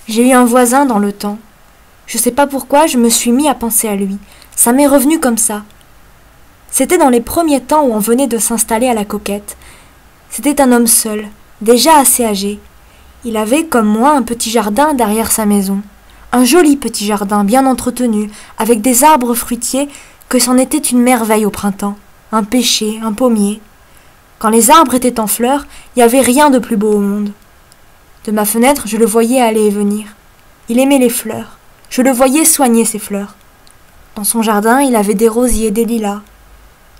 J'ai eu un voisin dans le temps. Je sais pas pourquoi, je me suis mis à penser à lui. Ça m'est revenu comme ça. C'était dans les premiers temps où on venait de s'installer à la Coquette. C'était un homme seul, déjà assez âgé. Il avait, comme moi, un petit jardin derrière sa maison. Un joli petit jardin, bien entretenu, avec des arbres fruitiers que c'en était une merveille au printemps. Un pêcher, un pommier. Quand les arbres étaient en fleurs, il n'y avait rien de plus beau au monde. De ma fenêtre, je le voyais aller et venir. Il aimait les fleurs. Je le voyais soigner ses fleurs. Dans son jardin, il avait des rosiers, des lilas.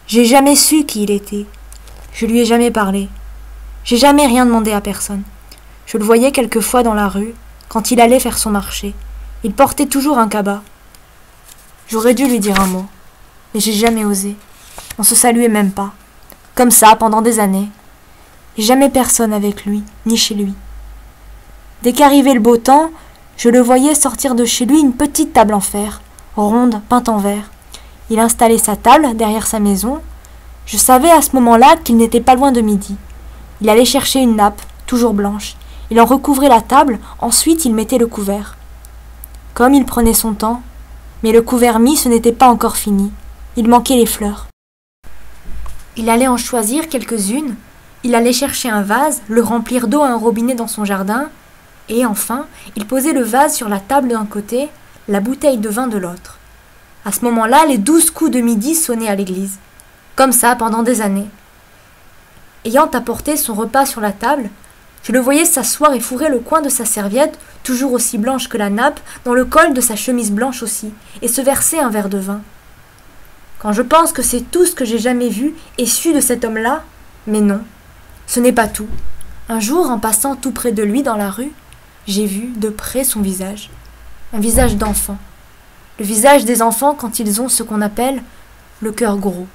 J'ai jamais su qui il était. Je lui ai jamais parlé. J'ai jamais rien demandé à personne. Je le voyais quelquefois dans la rue, quand il allait faire son marché. Il portait toujours un cabas. J'aurais dû lui dire un mot, mais j'ai jamais osé. On se saluait même pas. Comme ça, pendant des années. Et jamais personne avec lui, ni chez lui. Dès qu'arrivait le beau temps, je le voyais sortir de chez lui une petite table en fer, ronde, peinte en vert. Il installait sa table derrière sa maison. Je savais à ce moment-là qu'il n'était pas loin de midi. Il allait chercher une nappe, toujours blanche. Il en recouvrait la table, ensuite il mettait le couvert. Comme il prenait son temps, mais le couvert mis, ce n'était pas encore fini. Il manquait les fleurs. Il allait en choisir quelques-unes, il allait chercher un vase, le remplir d'eau à un robinet dans son jardin, et enfin, il posait le vase sur la table d'un côté, la bouteille de vin de l'autre. À ce moment-là, les 12 coups de midi sonnaient à l'église. Comme ça, pendant des années. Ayant apporté son repas sur la table, je le voyais s'asseoir et fourrer le coin de sa serviette, toujours aussi blanche que la nappe, dans le col de sa chemise blanche aussi, et se verser un verre de vin. Quand je pense que c'est tout ce que j'ai jamais vu et su de cet homme-là, mais non, ce n'est pas tout. Un jour, en passant tout près de lui dans la rue, j'ai vu de près son visage. Un visage d'enfant. Le visage des enfants quand ils ont ce qu'on appelle le cœur gros.